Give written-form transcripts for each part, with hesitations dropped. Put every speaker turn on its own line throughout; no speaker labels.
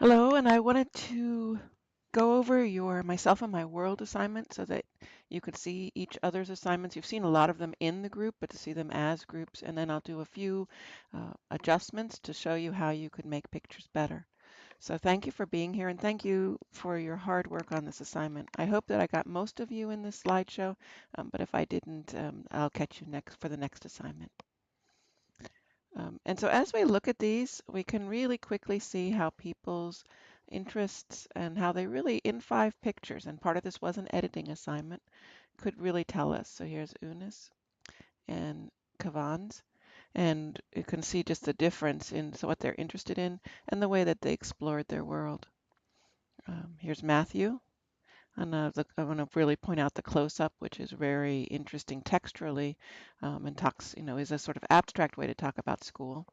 Hello, and I wanted to go over your Myself and My World assignment so that you could see each other's assignments. You've seen a lot of them in the group, but to see them as groups, and then I'll do a few adjustments to show you how you could make pictures better. So thank you for being here, and thank you for your hard work on this assignment. I hope that I got most of you in this slideshow, but if I didn't, I'll catch you next for the next assignment. And so as we look at these, we can really quickly see how people's interests and how they really, in 5 pictures, and part of this was an editing assignment, could really tell us. So here's Unis and Kavan's, and you can see just the difference in what they're interested in and the way that they explored their world. Here's Matthew. And I want to really point out the close-up, which is very interesting texturally, and talks, is a sort of abstract way to talk about school.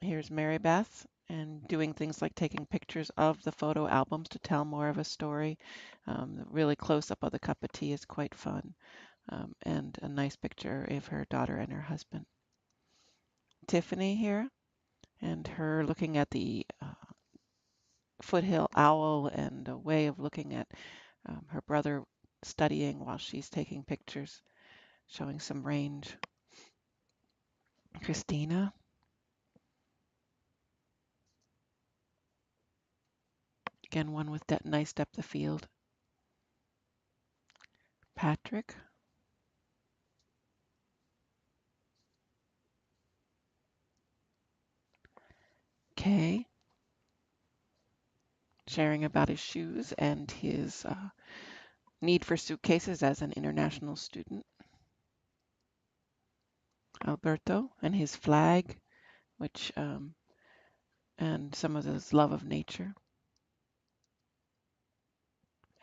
Here's Mary Beth, and doing things like taking pictures of the photo albums to tell more of a story. The really close-up of the cup of tea is quite fun, and a nice picture of her daughter and her husband. Tiffany here, and her looking at the foothill owl and a way of looking at her brother studying while she's taking pictures, showing some range. Christina. Again, one with that nice depth of field. Patrick. Kay. Sharing about his shoes and his need for suitcases as an international student. Alberto and his flag, which and some of his love of nature.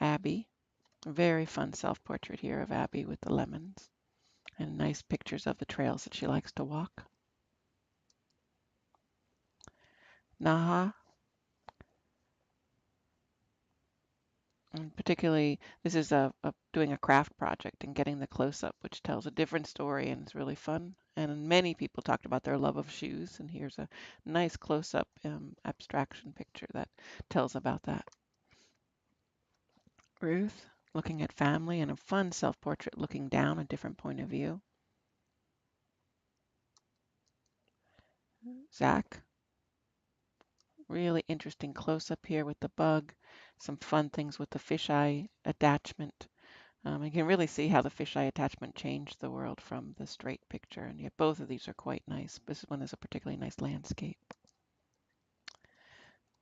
Abby, a very fun self-portrait here of Abby with the lemons, and nice pictures of the trails that she likes to walk. Naha, and particularly this is doing a craft project and getting the close-up, which tells a different story and it's really fun. And many people talked about their love of shoes, and here's a nice close-up abstraction picture that tells about that. Ruth, looking at family, and a fun self-portrait looking down a different point of view. Zach, really interesting close-up here with the bug, some fun things with the fisheye attachment. You can really see how the fisheye attachment changed the world from the straight picture, and yet both of these are quite nice. This one is a particularly nice landscape.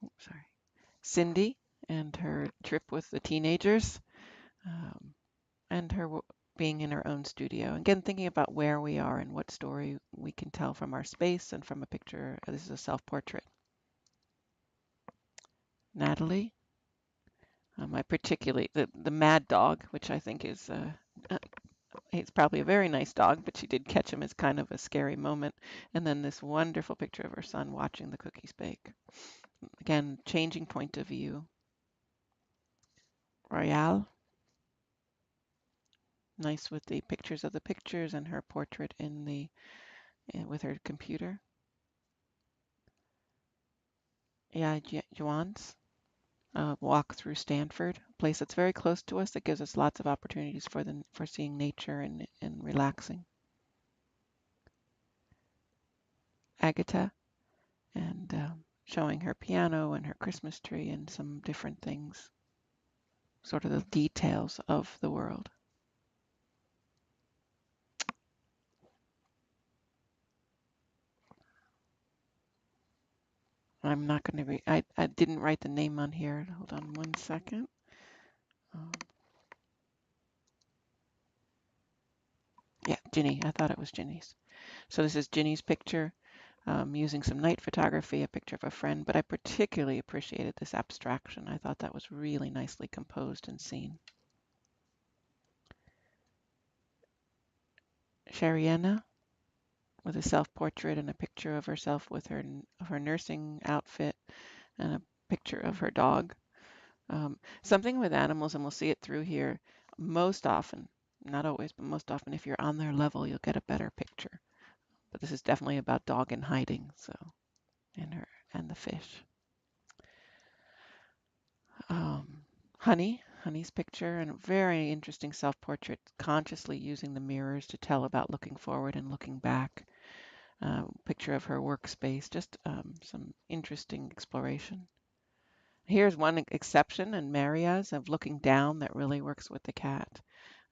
Oops, sorry. Cindy and her trip with the teenagers, and her being in her own studio. Again, thinking about where we are and what story we can tell from our space and from a picture. This is a self-portrait. Natalie, I particularly, the mad dog, which I think is he's probably a very nice dog, but she did catch him as kind of a scary moment. And then this wonderful picture of her son watching the cookies bake. Again, changing point of view. Royale, nice with the pictures of the pictures and her portrait in the with her computer. Yeah, Juan's walk through Stanford, a place that's very close to us that gives us lots of opportunities for seeing nature and relaxing. Agatha, and showing her piano and her Christmas tree and some different things, sort of the details of the world. I'm not going to read, I didn't write the name on here. Hold on one second. Yeah, Ginny. I thought it was Ginny's. So this is Ginny's picture, using some night photography, a picture of a friend, but I particularly appreciated this abstraction. I thought that was really nicely composed and seen. Shariana with a self-portrait and a picture of herself with her nursing outfit and a picture of her dog. Something with animals, and we'll see it through here, most often, not always, but most often, if you're on their level, you'll get a better picture. But this is definitely about dog in hiding, so, and the fish. um, Honey's picture, and a very interesting self-portrait, consciously using the mirrors to tell about looking forward and looking back. Picture of her workspace, just some interesting exploration. Here's one exception in Maria's of looking down that really works with the cat.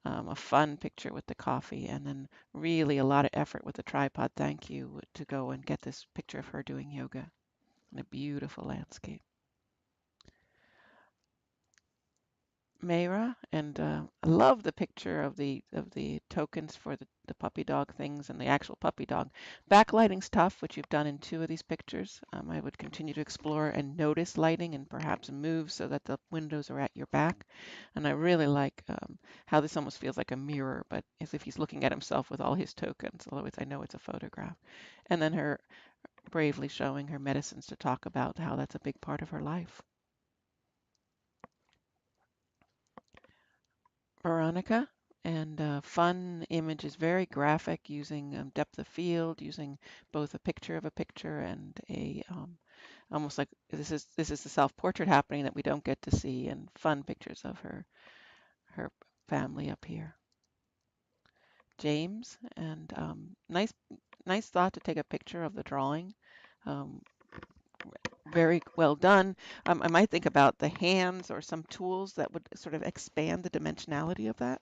A fun picture with the coffee, and then really a lot of effort with the tripod. Thank you to go and get this picture of her doing yoga in a beautiful landscape. Mayra, and I love the picture of the tokens for the puppy dog things and the actual puppy dog. Backlighting's tough, which you've done in 2 of these pictures. I would continue to explore and notice lighting and perhaps move so that the windows are at your back. And I really like how this almost feels like a mirror, but as if he's looking at himself with all his tokens, although I know it's a photograph. And then her bravely showing her medicines to talk about how that's a big part of her life. Veronica, and fun images, very graphic, using depth of field, using both a picture and a almost like this is the self-portrait happening that we don't get to see, and fun pictures of her family up here. James, and nice thought to take a picture of the drawing. Um, Very well done. I might think about the hands or some tools that would sort of expand the dimensionality of that.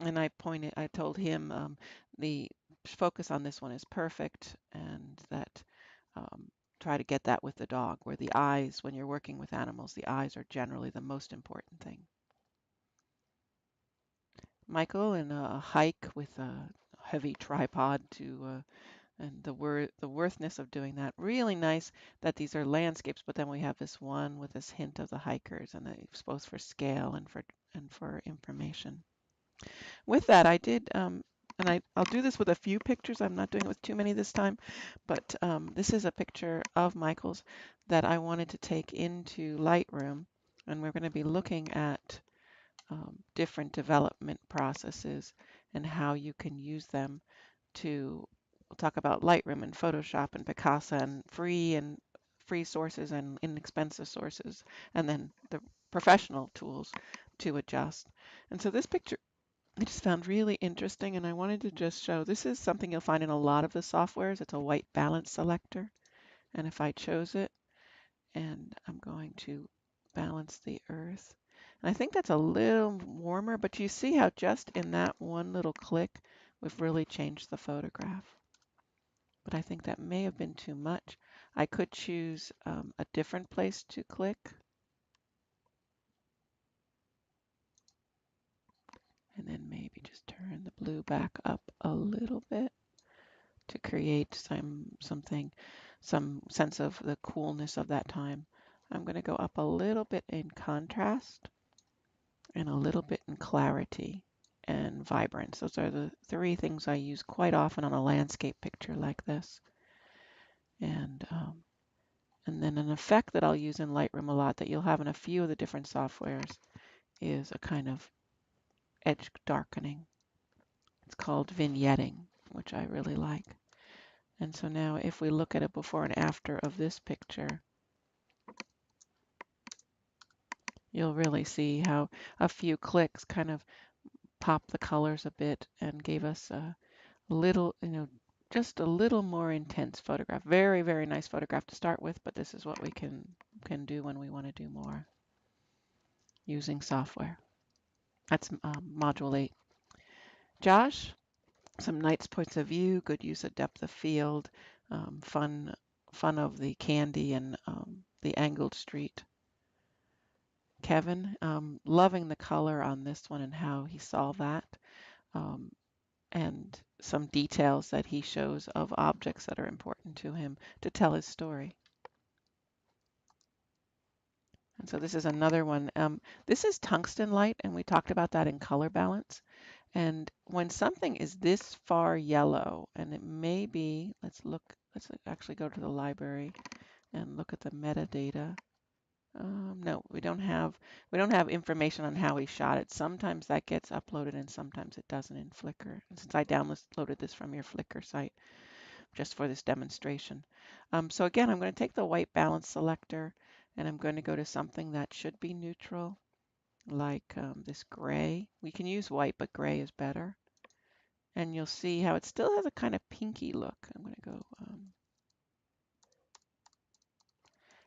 And I told him the focus on this one is perfect, and that try to get that with the dog, where the eyes, when you're working with animals, the eyes are generally the most important thing. Michael in a hike with a heavy tripod and the worthness of doing that. Really nice that these are landscapes, but then we have this one with this hint of the hikers, and it's both for scale and for information. With that, I did, and I'll do this with a few pictures. I'm not doing it with too many this time, but this is a picture of Michael's that I wanted to take into Lightroom, and we're going to be looking at different development processes and how you can use them to we'll talk about Lightroom and Photoshop and Picasa and free sources and inexpensive sources, and then the professional tools to adjust. And so this picture I just found really interesting, and I wanted to just show this is something you'll find in a lot of the softwares. It's a white balance selector, and if I chose it, and I'm going to balance the earth, and I think that's a little warmer, but you see how just in that one little click, we've really changed the photograph. But I think that may have been too much. I could choose a different place to click, and then maybe just turn the blue back up a little bit to create some sense of the coolness of that time. I'm going to go up a little bit in contrast and a little bit in clarity and vibrance. Those are the 3 things I use quite often on a landscape picture like this. And then an effect that I'll use in Lightroom a lot that you'll have in a few of the different softwares is a kind of edge darkening. It's called vignetting, which I really like. And so now if we look at a before and after of this picture, you'll really see how a few clicks kind of popped the colors a bit and gave us a little, just a little more intense photograph. Very, very nice photograph to start with, but this is what we can do when we want to do more using software. That's module 8. Josh, some nice points of view, good use of depth of field, fun of the candy and the angled street. Kevin, loving the color on this one and how he saw that, and some details that he shows of objects that are important to him to tell his story. And so this is another one. This is tungsten light, and we talked about that in color balance. And when something is this far yellow, and it may be, let's actually go to the library and look at the metadata. No, we don't have information on how he shot it. Sometimes that gets uploaded and sometimes it doesn't in Flickr. And since I downloaded this from your Flickr site just for this demonstration. So again, I'm going to take the white balance selector And I'm going to go to something that should be neutral, like this gray. We can use white, but gray is better. And you'll see how it still has a kind of pinky look. I'm going to go,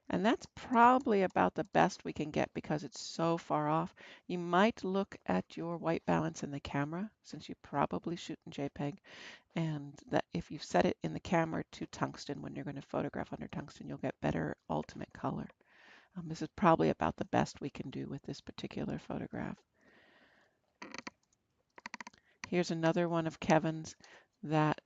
and that's probably about the best we can get because it's so far off. You might look at your white balance in the camera, since you probably shoot in JPEG, and that if you set it in the camera to tungsten when you're going to photograph under tungsten, you'll get better ultimate color. This is probably about the best we can do with this particular photograph. Here's another one of Kevin's that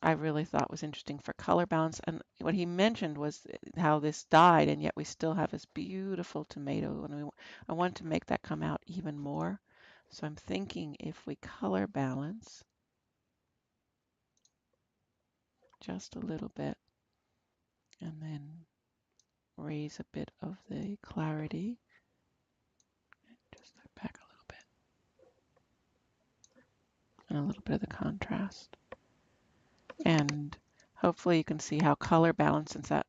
I really thought was interesting for color balance. And what he mentioned was how this died, and yet we still have this beautiful tomato. And I wanted to make that come out even more. So I'm thinking if we color balance just a little bit and then raise a bit of the clarity, just back a little bit, and a little bit of the contrast. And hopefully you can see how color balance, since that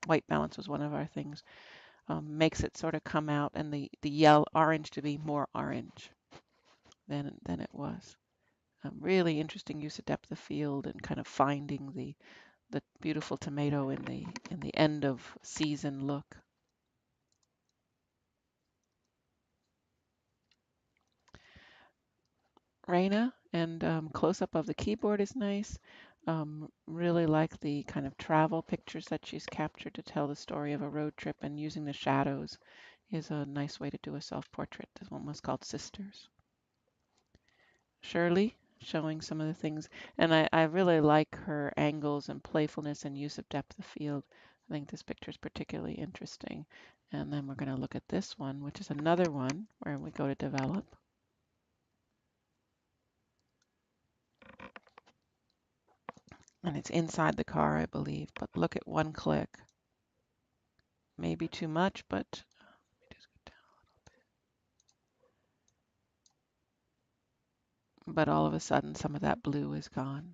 white balance was one of our things, makes it sort of come out, and the yellow orange to be more orange than it was. Really interesting use of depth of field and kind of finding the beautiful tomato in the end of season look. Raina, and close up of the keyboard is nice. Really like the kind of travel pictures that she's captured to tell the story of a road trip, and using the shadows is a nice way to do a self-portrait. This one was called Sisters. Shirley, showing some of the things, and I really like her angles and playfulness and use of depth of field. I think this picture is particularly interesting. And then we're going to look at this one, which is another one where we go to develop. And it's inside the car, I believe, but look at one click. Maybe too much, but let me just go down a little bit. But all of a sudden, some of that blue is gone.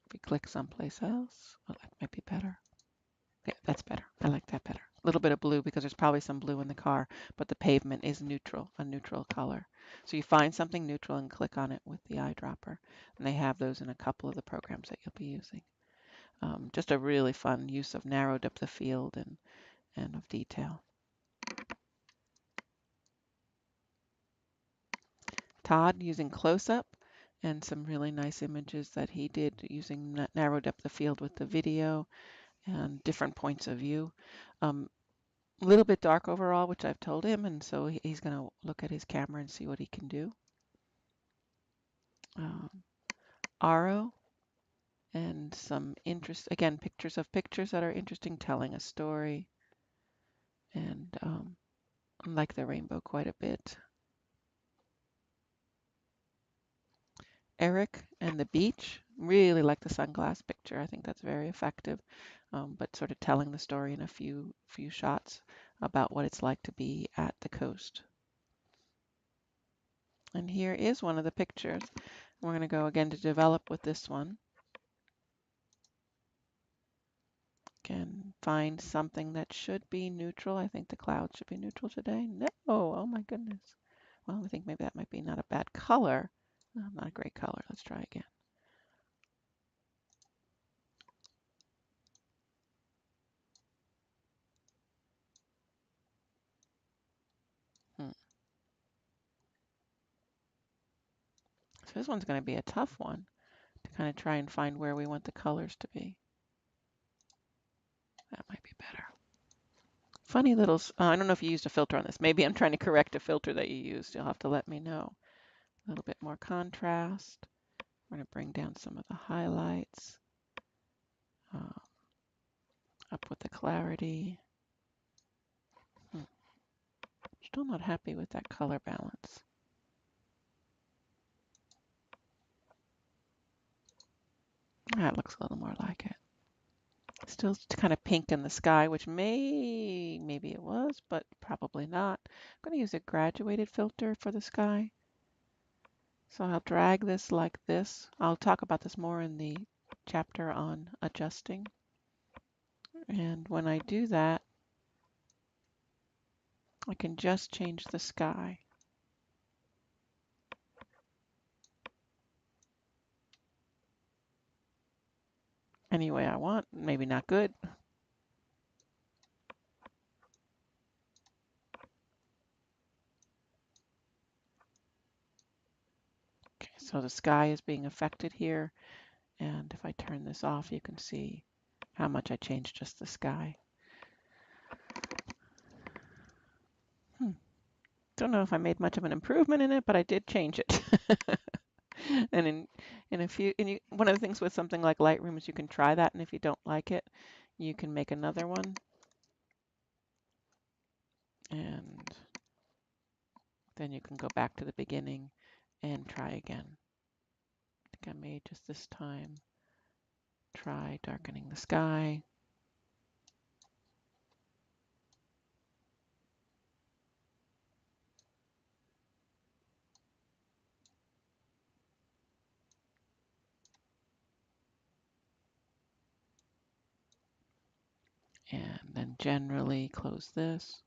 If we click someplace else, well, that might be better. Yeah, that's better. I like that better. A little bit of blue because there's probably some blue in the car, but the pavement is neutral, a neutral color. So you find something neutral and click on it with the eyedropper. And they have those in a couple of the programs that you'll be using. Just a really fun use of narrow depth of field and of detail. Todd using close-up and some really nice images that he did using narrow depth of field with the video and different points of view. A little bit dark overall, which I've told him, and so he's going to look at his camera and see what he can do. Aro and some interest, again, pictures of pictures that are interesting, telling a story, and I like the rainbow quite a bit. Eric and the beach, really like the sunglass picture. I think that's very effective, but sort of telling the story in a few shots about what it's like to be at the coast. And here is one of the pictures. We're going to go again to develop with this one. Again, find something that should be neutral. I think the cloud should be neutral today. No, oh my goodness. Well, I think maybe that might be not a bad color. Not a great color. Let's try again. So this one's going to be a tough one to kind of try and find where we want the colors to be. That might be better. Funny little, I don't know if you used a filter on this. Maybe I'm trying to correct a filter that you used. You'll have to let me know. A little bit more contrast. We're going to bring down some of the highlights. Up with the clarity. Still not happy with that color balance. That looks a little more like it. Still kind of pink in the sky, which maybe it was, but probably not. I'm going to use a graduated filter for the sky. So I'll drag this like this. I'll talk about this more in the chapter on adjusting. And when I do that, I can just change the sky any way I want. Maybe not good. Okay, so the sky is being affected here. And if I turn this off, you can see how much I changed just the sky. Don't know if I made much of an improvement in it, but I did change it. And in a few, one of the things with something like Lightroom is you can try that, and if you don't like it, you can make another one. And then you can go back to the beginning and try again. I think I made just this time. Try darkening the sky. And then generally close this.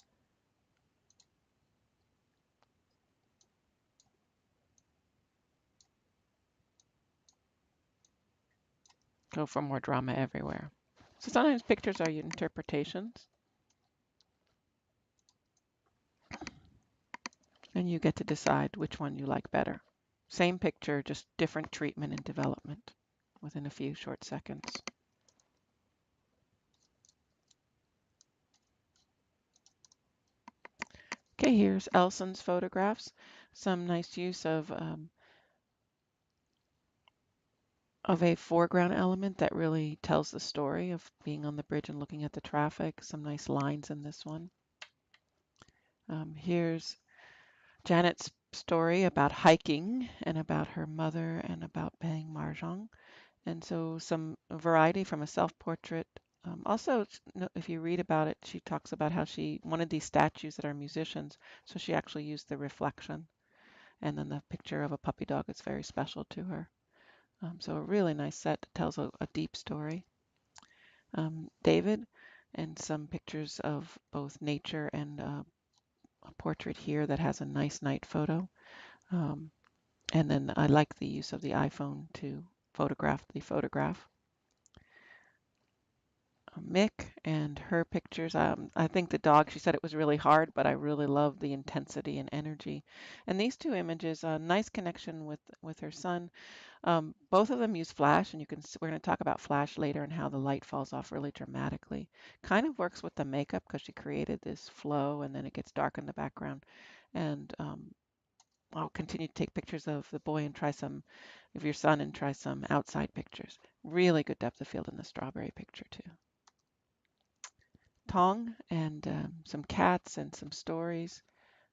Go for more drama everywhere. So sometimes pictures are interpretations, and you get to decide which one you like better. Same picture, just different treatment and development within a few short seconds. Okay, here's Elson's photographs. Some nice use of a foreground element that really tells the story of being on the bridge and looking at the traffic. Some nice lines in this one. Here's Janet's story about hiking and about her mother and about playing mahjong. And so some variety from a self-portrait. Also, if you read about it, she talks about how she wanted these statues that are musicians, so she actually used the reflection. And then the picture of a puppy dog is very special to her. So a really nice set that tells a deep story. David, and some pictures of both nature and a portrait here that has a nice night photo. And then I like the use of the iPhone to photograph the photograph. Mick and her pictures. I think the dog, she said it was really hard, but I really love the intensity and energy. And these two images, a nice connection with her son. Both of them use flash, and we're going to talk about flash later and how the light falls off really dramatically. Kind of works with the makeup because she created this flow, and then it gets dark in the background. And I'll continue to take pictures of the boy and try some of your son and try some outside pictures. Really good depth of field in the strawberry picture too. Tong and some cats and some stories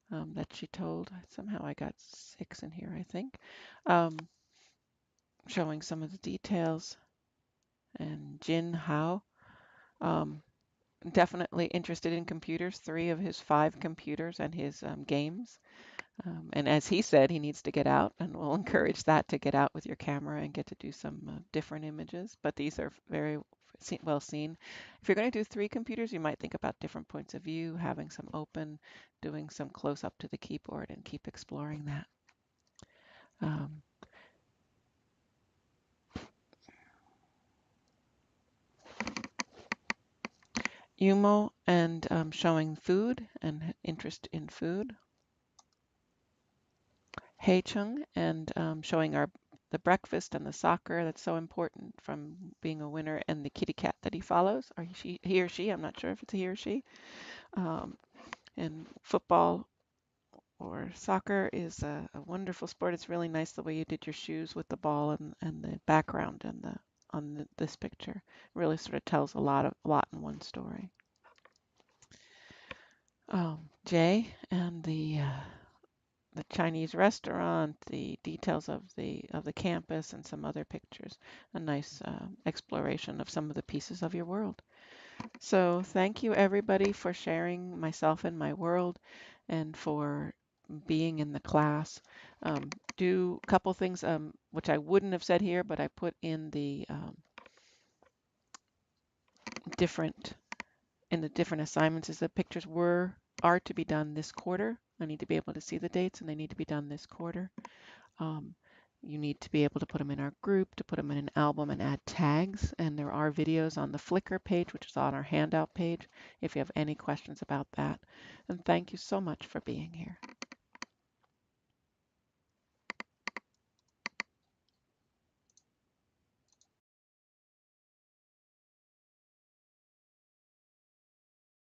that she told. Somehow I got 6 in here, I think. Showing some of the details. And Jin Hao, definitely interested in computers, 3 of his 5 computers and his games. And as he said, he needs to get out, and we'll encourage that to get out with your camera and get to do some different images. But these are very well seen. If you're going to do 3 computers, you might think about different points of view, having some open, doing some close up to the keyboard, and keep exploring that. Yumo and showing food and interest in food. Hei-chung and showing the breakfast and the soccer that's so important from being a winner, and the kitty cat that he follows, or he or she, I'm not sure if it's a he or she. And football or soccer is a wonderful sport. It's really nice the way you did your shoes with the ball and the background and this picture. Really sort of tells a lot in one story. Jay and the Chinese restaurant, the details of the campus, and some other pictures. A nice exploration of some of the pieces of your world. So thank you everybody for sharing myself and my world, and for being in the class. Do a couple things which I wouldn't have said here, but I put in the different in the different assignments is that pictures are to be done this quarter. I need to be able to see the dates, and they need to be done this quarter. Um, you need to be able to put them in our group, to put them in an album and add tags. And there are videos on the Flickr page, which is on our handout page, if you have any questions about that. And thank you so much for being here.